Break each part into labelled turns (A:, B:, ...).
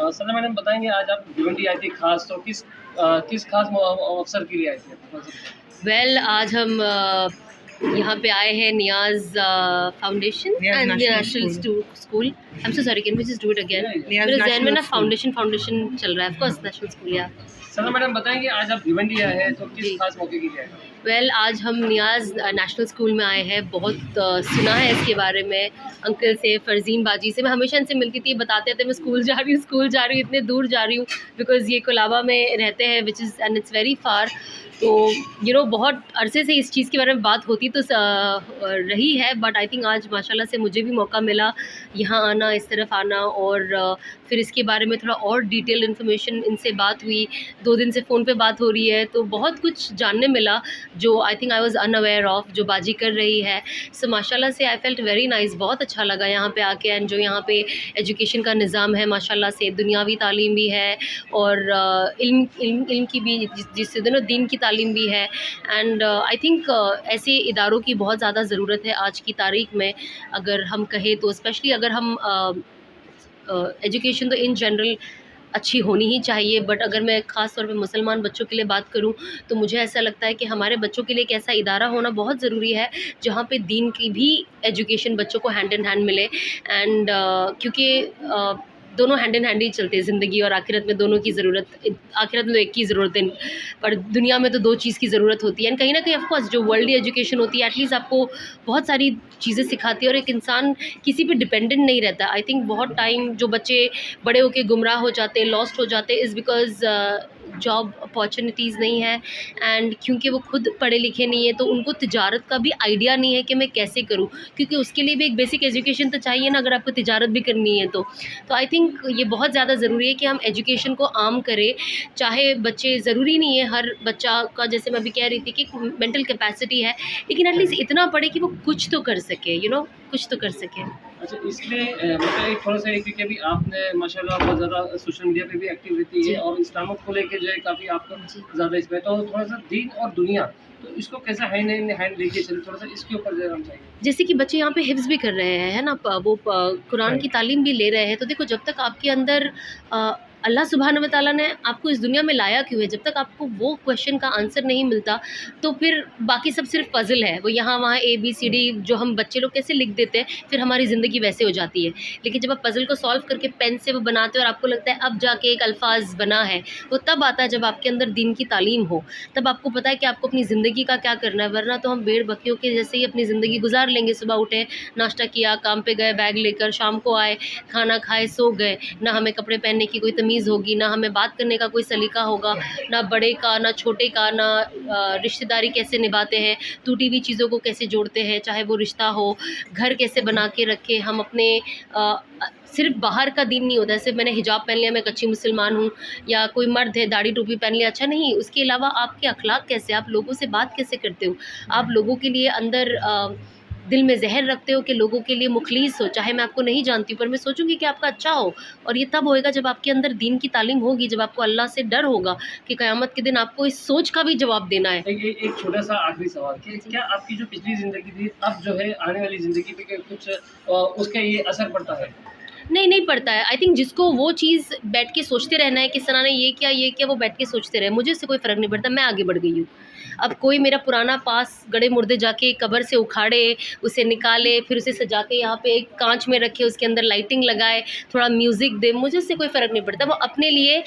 A: सना madam बताएँगे आज आप भिवंडी आई थी खास तो किस खास अवसर के लिए आई थी?
B: वेल आज हम यहाँ पे आए हैं Niyaz foundation and national school. I am so sorry, can we just do it again? मेरे ज़हन में ना फाउंडेशन चल रहा है। Of course national school. या
A: सना मैडम बताएँगे आज आप भिवंडी आए हैं तो किस खास मौके के लिए आए हैं?
B: वेल आज हम नियाज नेशनल स्कूल में आए हैं। बहुत सुना है इसके बारे में अंकल से, फरजीन बाजी से। मैं हमेशा इनसे मिलती थी, बताते थे मैं स्कूल जा रही हूँ, इतने दूर जा रही हूँ बिकॉज़ ये कोलाबा में रहते हैं which is and it's very far. तो बहुत अरसे से इस चीज़ के बारे में बात होती तो रही है, बट आई थिंक आज माशाल्लाह से मुझे भी मौका मिला यहाँ आना, इस तरफ आना, और फिर इसके बारे में थोड़ा और डिटेल इन्फॉर्मेशन इनसे बात हुई। 2 दिन से फ़ोन पे बात हो रही है तो बहुत कुछ जानने मिला जो I think I was unaware of, जो बाजी कर रही है। सो माशाल्लाह से आई फेल्ट वेरी नाइस। बहुत अच्छा लगा यहाँ पे आके। एंड जो यहाँ पे एजुकेशन का निज़ाम है माशाल्लाह से, दुनियावी तालीम भी है और इल्म की भी, जिससे दोनों दीन की तालीम भी है। एंड आई थिंक ऐसे इदारों की बहुत ज़्यादा ज़रूरत है आज की तारीख में, अगर हम कहें तो। स्पेशली अगर हम एजुकेशन तो इन जनरल अच्छी होनी ही चाहिए, बट अगर मैं ख़ास तौर पे मुसलमान बच्चों के लिए बात करूं तो मुझे ऐसा लगता है कि हमारे बच्चों के लिए एक ऐसा इदारा होना बहुत ज़रूरी है जहां पे दीन की भी एजुकेशन बच्चों को हैंड इन हैंड मिले। एंड क्योंकि दोनों हैंड इन हैंड ही चलते हैं ज़िंदगी और आखिरत में। दोनों की ज़रूरत, आखिरत में तो एक की ज़रूरत है, पर दुनिया में तो 2 चीज़ की ज़रूरत होती है। एंड कहीं ना कहीं ऑफकोर्स जो वर्ल्डली एजुकेशन होती है एटलीस्ट आपको बहुत सारी चीज़ें सिखाती है और एक इंसान किसी पे डिपेंडेंट नहीं रहता। आई थिंक बहुत टाइम जो बच्चे बड़े होकर गुमराह हो जाते हैं, लॉस्ट हो जाते हैं, इज़ बिकॉज़ जॉब अपॉर्चुनिटीज़ नहीं है। एंड क्योंकि वो खुद पढ़े लिखे नहीं है तो उनको तिजारत का भी आइडिया नहीं है कि मैं कैसे करूं, क्योंकि उसके लिए भी एक बेसिक एजुकेशन तो चाहिए ना, अगर आपको तिजारत भी करनी है तो आई थिंक ये बहुत ज़्यादा ज़रूरी है कि हम एजुकेशन को आम करें। चाहे बच्चे, ज़रूरी नहीं है हर बच्चा का, जैसे मैं अभी कह रही थी कि मेंटल कैपेसिटी है, लेकिन एटलीस्ट इतना पढ़े कि वो कुछ तो कर सके, कुछ तो कर सके।
A: अच्छा, इसमें मतलब एक थोड़ा-सा है क्योंकि अभी आपने माशाल्लाह बहुत ज़्यादा सोशल मीडिया पे भी एक्टिव रहती है और इस्लाम को लेके जो है काफ़ी आपका ज़्यादा इसमें, तो थोड़ा-सा दीन और दुनिया तो इसको कैसे हैंड इन हैंड लेके चले, थोड़ा-सा इसके ऊपर ज़रा हम चाहिए।
B: जैसे कि बच्चे यहाँ पे हिफ्ज़ भी कर रहे हैं, है ना, वो कुरान की तालीम भी ले रहे हैं। तो देखो, जब तक आपके अंदर अल्लाह सुब्हान व तआला ने आपको इस दुनिया में लाया क्यों है, जब तक आपको वो क्वेश्चन का आंसर नहीं मिलता तो फिर बाकी सब सिर्फ पज़ल है। वो यहाँ वहाँ ABCD जो हम बच्चे लोग कैसे लिख देते हैं, फिर हमारी ज़िंदगी वैसे हो जाती है। लेकिन जब आप पज़ल को सॉल्व करके पेन से वो बनाते हो और आपको लगता है अब जाके एक अल्फाज बना है, वो तब आता है जब आपके अंदर दीन की तालीम हो। तब आपको पता है कि आपको अपनी ज़िंदगी का क्या करना है, वरना तो हम भेड़ बकरियों के जैसे ही अपनी ज़िंदगी गुजार लेंगे। सुबह उठे, नाश्ता किया, काम पे गए, बैग लेकर, शाम को आए, खाना खाए, सो गए। ना हमें कपड़े पहनने की कोई तमीज़ होगी, ना हमें बात करने का कोई सलीका होगा, ना बड़े का, ना छोटे का, ना रिश्तेदारी कैसे निभाते हैं, टूटी हुई चीज़ों को कैसे जोड़ते हैं, चाहे वो रिश्ता हो, घर कैसे बना के रखें हम अपने। सिर्फ बाहर का दीन नहीं होता है, सिर्फ मैंने हिजाब पहन लिया मैं एक अच्छी मुसलमान हूँ, या कोई मर्द है दाढ़ी टोपी पहन लिया अच्छा नहीं। उसके अलावा आपके अखलाक कैसे, आप लोगों से बात कैसे करते हो, आप लोगों के लिए अंदर दिल में जहर रखते हो कि लोगों के लिए मुखलिस हो। चाहे मैं आपको नहीं जानती हूँ पर मैं सोचूंगी कि आपका अच्छा हो, और ये तब होएगा जब आपके अंदर दीन की तालीम होगी, जब आपको अल्लाह से डर होगा कि क़यामत के दिन आपको इस सोच का भी जवाब देना है।
A: एक छोटा सा आखिरी सवाल कि क्या आपकी जो पिछली ज़िंदगी थी अब जो है आने वाली ज़िंदगी पे कुछ उसका ये असर पड़ता है?
B: नहीं पड़ता है। आई थिंक जिसको वो चीज़ बैठ के सोचते रहना है कि सना ने ये किया, वो बैठ के सोचते रहे। मुझे इससे कोई फ़र्क नहीं पड़ता, मैं आगे बढ़ गई हूँ। अब कोई मेरा पुराना पास गड़े मुर्दे जाके कब्र से उखाड़े, उसे निकाले, फिर उसे सजा के यहाँ पे एक कांच में रखे, उसके अंदर लाइटिंग लगाए, थोड़ा म्यूज़िक दे, मुझे इससे कोई फ़र्क नहीं पड़ता। वो अपने लिए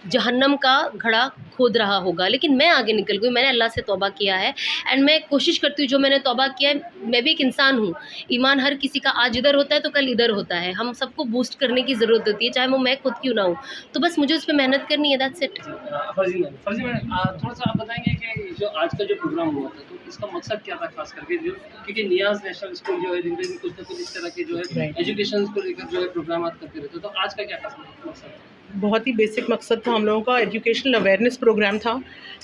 B: जहन्नम का घड़ा खोद रहा होगा, लेकिन मैं आगे निकल गई। मैंने अल्लाह से तौबा किया है एंड मैं कोशिश करती हूँ जो मैंने तौबा किया है। मैं भी एक इंसान हूँ, ईमान हर किसी का आज इधर होता है तो कल इधर होता है। हम सबको बूस्ट करने की ज़रूरत होती है, चाहे वो मैं खुद क्यों ना हूँ। तो बस मुझे उस पर मेहनत करनी है, दैट्स इट।
A: फर्जी मैम थोड़ा सा आप बताएंगे कि जो आज का जो प्रोग्राम हुआ था तो इसका मकसद क्या था खास करके, जो क्योंकि नियाज नेशनल स्कूल जो है जिनमें भी कुछ ना कुछ इस तरह के जो है एजुकेशन को लेकर जो है प्रोग्राम करते रहते, तो आज का क्या खास मकसद है?
C: बहुत ही बेसिक मकसद था हम लोगों का, एजुकेशनल अवेयरनेस प्रोग्राम था।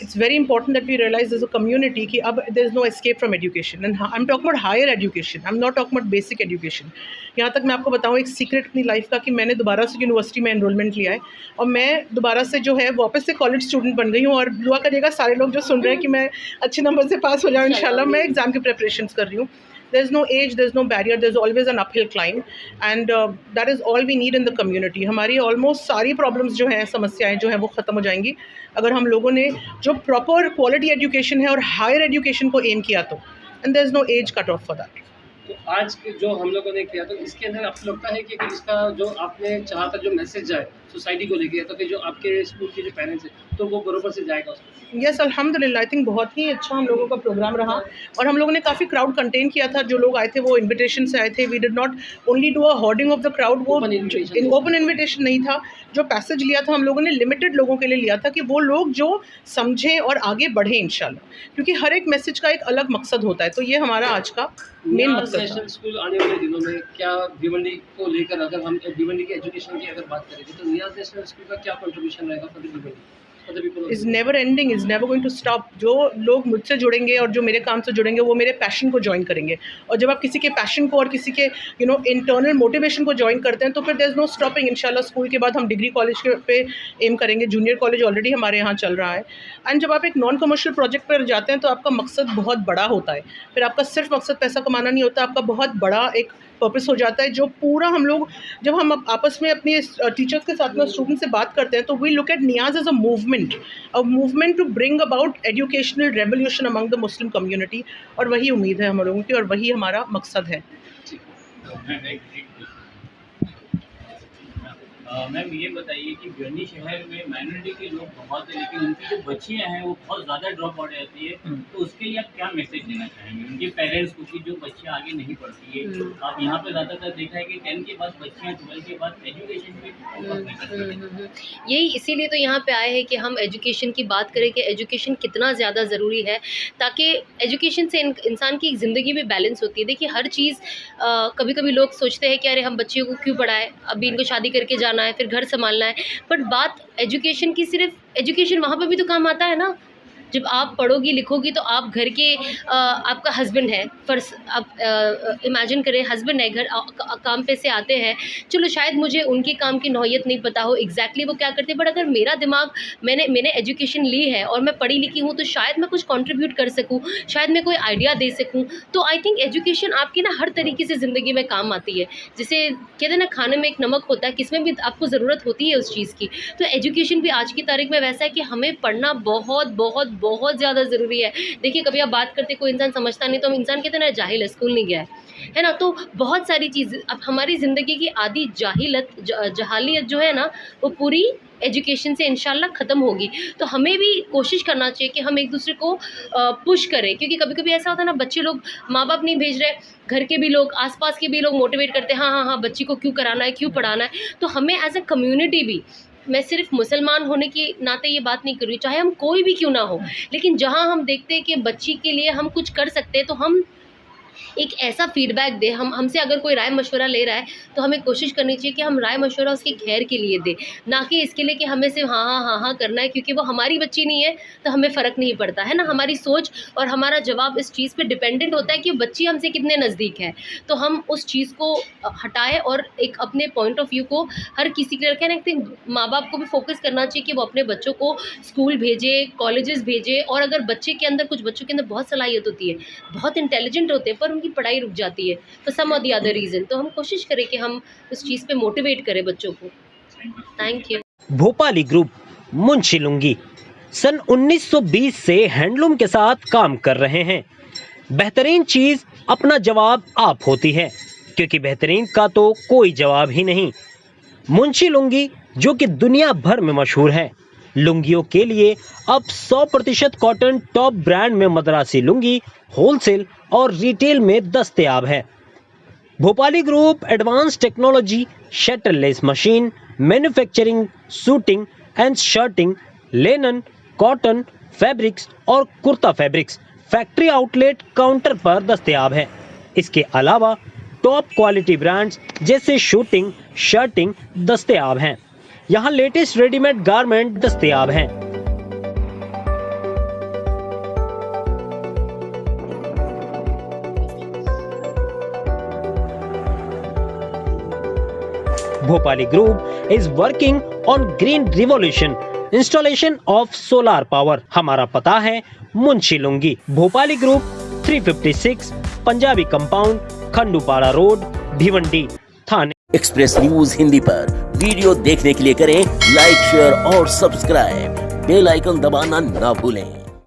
C: It's very important that we realise as a community कि अब there is no escape from education, and I am talking about higher education, I am not talking about basic education. यहाँ तक मैं आपको बताऊँ एक secret अपनी लाइफ का कि मैंने दोबारा से यूनिवर्सिटी में एनरोलमेंट लिया है और मैं दोबारा से जो है वापस से कॉलेज स्टूडेंट बन गई हूँ। और दुआ करिएगा सारे लोग जो सुन रहे हैं कि मैं अच्छे नंबर से पास हो जाऊँ इंशाल्लाह। मैं एग्ज़ाम की प्रिपरेशंस कर रही हूँ। there's no age, there's no barrier, there's always an uphill climb, and that is all we need in the community. हमारी almost सारी problems जो हैं, समस्याएं जो हैं वो ख़त्म हो जाएंगी अगर हम लोगों ने जो proper quality education है और higher education को aim किया तो, and there's no age cut off for that.
A: तो आज के जो हम लोगों ने किया तो इसके अंदर आपको लगता है कि इसका जो आपने चाहा था जो मैसेज जाए सोसाइटी को लेके, तो फिर जो आपके स्कूल के जो पेरेंट्स हैं तो वो बराबर से जाएगा उसमें?
C: यस, अल्हम्दुलिल्लाह, आई थिंक बहुत ही अच्छा हम लोगों का प्रोग्राम रहा और हम लोगों ने काफ़ी क्राउड कंटेन किया था. जो लोग आए थे वो इनविटेशन से आए थे. We did not only do a hoarding of the crowd, वो ओपन इनविटेशन नहीं था. जो पैसेज लिया था हम लोगों ने लिमिटेड लोगों के लिए लिया था कि वो लोग जो समझें और आगे बढ़ें इंशाल्लाह, क्योंकि हर एक मैसेज का एक अलग मकसद होता है. तो ये हमारा आज का मेन मकसद
A: नेशनल स्कूल आने वाले दिनों में क्या भिवंडी को लेकर, अगर हम भिवंडी की एजुकेशन की अगर बात करेंगे तो नियाज नेशनल स्कूल का क्या कंट्रीब्यूशन रहेगा for the Bhiwandi?
C: Is never ending, is never going to stop. जो लोग मुझसे जुड़ेंगे और जो मेरे काम से जुड़ेंगे वो मेरे पैशन को ज्वाइन करेंगे, और जब आप किसी के पैशन को और किसी के इंटरनल मोटिवेशन को ज्वाइन करते हैं तो फिर देयर इज़ नो स्टॉपिंग. इंशाल्लाह स्कूल के बाद हम डिग्री कॉलेज पे एम करेंगे. जूनियर कॉलेज ऑलरेडी हमारे यहाँ चल रहा है. एंड जब आप एक नॉन कमर्शियल प्रोजेक्ट पर जाते हैं तो आपका मकसद बहुत बड़ा होता है. फिर आपका सिर्फ मकसद पैसा कमाना नहीं होता, आपका बहुत बड़ा एक पर्पस हो जाता है. जो पूरा हम लोग जब हम आपस में अपने टीचर्स के साथ में स्टूडेंट से बात करते हैं तो we look at Niyaz as a movement to bring about educational revolution among the Muslim community. और वही उम्मीद है हम लोगों की और वही हमारा मकसद है.
D: मैम ये बताइए कि भिवंडी शहर में माइनॉरिटी के लोग बहुत हैं, लेकिन उनकी जो बच्चियां हैं वो बहुत ज़्यादा ड्रॉप आउट जाती है, तो उसके लिए आप क्या मैसेज देना चाहेंगे उनके पेरेंट्स को कि जो बच्चियां आगे नहीं पढ़ती है? आप यहाँ पे ज़्यादातर देखा है कि 10 के बाद बच्चियां 12 के बाद एजुकेशन में फोकस नहीं करती.
B: यही इसीलिए तो यहाँ पे आए हैं कि हम एजुकेशन की बात करें कि एजुकेशन कितना ज़्यादा ज़रूरी है, ताकि एजुकेशन से इंसान की ज़िंदगी में बैलेंस होती है. देखिए हर चीज़ कभी कभी लोग सोचते हैं कि अरे हम बच्चियों को क्यों पढ़ाएं, अभी इनको शादी करके जाना है, फिर घर संभालना है. बट बात एजुकेशन की, सिर्फ एजुकेशन वहाँ पे भी तो काम आता है ना. जब आप पढ़ोगी लिखोगी तो आप घर के आपका हस्बैंड है, फर्स्ट आप इमेजिन करें हस्बैंड है, घर काम पे से आते हैं, चलो शायद मुझे उनके काम की नौयत नहीं पता हो एग्जैक्टली वो क्या करते हैं, बट अगर मेरा दिमाग मैंने एजुकेशन ली है और मैं पढ़ी लिखी हूँ तो शायद मैं कुछ कंट्रीब्यूट कर सकूँ, शायद मैं कोई आइडिया दे सकूँ. तो आई थिंक एजुकेशन आपकी ना हर तरीके से ज़िंदगी में काम आती है. जैसे कहते हैं ना खाने में एक नमक होता है, किसमें भी आपको ज़रूरत होती है उस चीज़ की. तो एजुकेशन भी आज की तारीख में वैसा है कि हमें पढ़ना बहुत बहुत बहुत ज़्यादा ज़रूरी है. देखिए कभी आप बात करते कोई इंसान समझता नहीं तो हम इंसान कहते हैं ना जाहिल है, स्कूल नहीं गया है ना. तो बहुत सारी चीज़ अब हमारी ज़िंदगी की आधी जहालियत जो है ना वो पूरी एजुकेशन से इंशाल्लाह ख़त्म होगी. तो हमें भी कोशिश करना चाहिए कि हम एक दूसरे को पुश करें, क्योंकि कभी कभी ऐसा होता है ना बच्चे लोग माँ बाप नहीं भेज रहे, घर के भी लोग आसपास के भी लोग मोटिवेट करते हैं हाँ बच्ची को क्यों कराना है, क्यों पढ़ाना है. तो हमें एज अ कम्युनिटी भी, मैं सिर्फ मुसलमान होने के नाते ये बात नहीं कर रही, चाहे हम कोई भी क्यों ना हो, लेकिन जहाँ हम देखते हैं कि बच्ची के लिए हम कुछ कर सकते हैं तो हम एक ऐसा फीडबैक दे. हमसे अगर कोई राय मशवरा ले रहा है तो हमें कोशिश करनी चाहिए कि हम राय मशवरा उसके खैर के लिए दें, ना कि इसके लिए कि हमें सिर्फ हाँ करना है, क्योंकि वो हमारी बच्ची नहीं है तो हमें फ़र्क नहीं पड़ता है ना. हमारी सोच और हमारा जवाब इस चीज़ पे डिपेंडेंट होता है कि बच्ची हमसे कितने नज़दीक है. तो हम उस चीज़ को हटाएं और एक अपने पॉइंट ऑफ व्यू को हर किसी के रखें ना. माँ बाप को भी फोकस करना चाहिए कि वो अपने बच्चों को स्कूल भेजे, कॉलेजेस भेजे. और अगर बच्चे के अंदर, कुछ बच्चों के अंदर बहुत सलाहियत होती है, बहुत इंटेलिजेंट होते हैं, पर उनकी पढ़ाई रुक जाती है तो सम और दी अदर रीज़न, तो हम कोशिश करें कि हम उस चीज़ पे मोटिवेट करें बच्चों को. Thank you.
E: Bhopali group Munshi lungi सन 1920 से हैंडलूम के साथ काम कर रहे हैं. बेहतरीन चीज अपना जवाब आप होती है, क्योंकि बेहतरीन का तो कोई जवाब ही नहीं. मुंशी लुंगी जो कि दुनिया भर में मशहूर है, लुंगियों के लिए अब 100% कॉटन टॉप ब्रांड में मद्रासी लुंगी होलसेल और रिटेल में दस्तयाब है. Bhopali group advance technology, shutterless machine, manufacturing, suiting and shirting, linen, cotton fabrics और kurta fabrics factory outlet counter पर दस्तयाब है. इसके अलावा टॉप क्वालिटी ब्रांड्स जैसे शूटिंग, शर्टिंग दस्तयाब हैं. यहाँ लेटेस्ट रेडीमेड गारमेंट दस्तयाब हैं. Bhopali Group is working on green revolution, installation of solar power. हमारा पता है Munshi lungi, Bhopali group 356 Punjabi compound, Khandupada road, Bhiwandi Thane.
F: Express news Hindi पर वीडियो देखने के लिए करें लाइक, शेयर और सब्सक्राइब। बेल आइकन दबाना ना भूलें।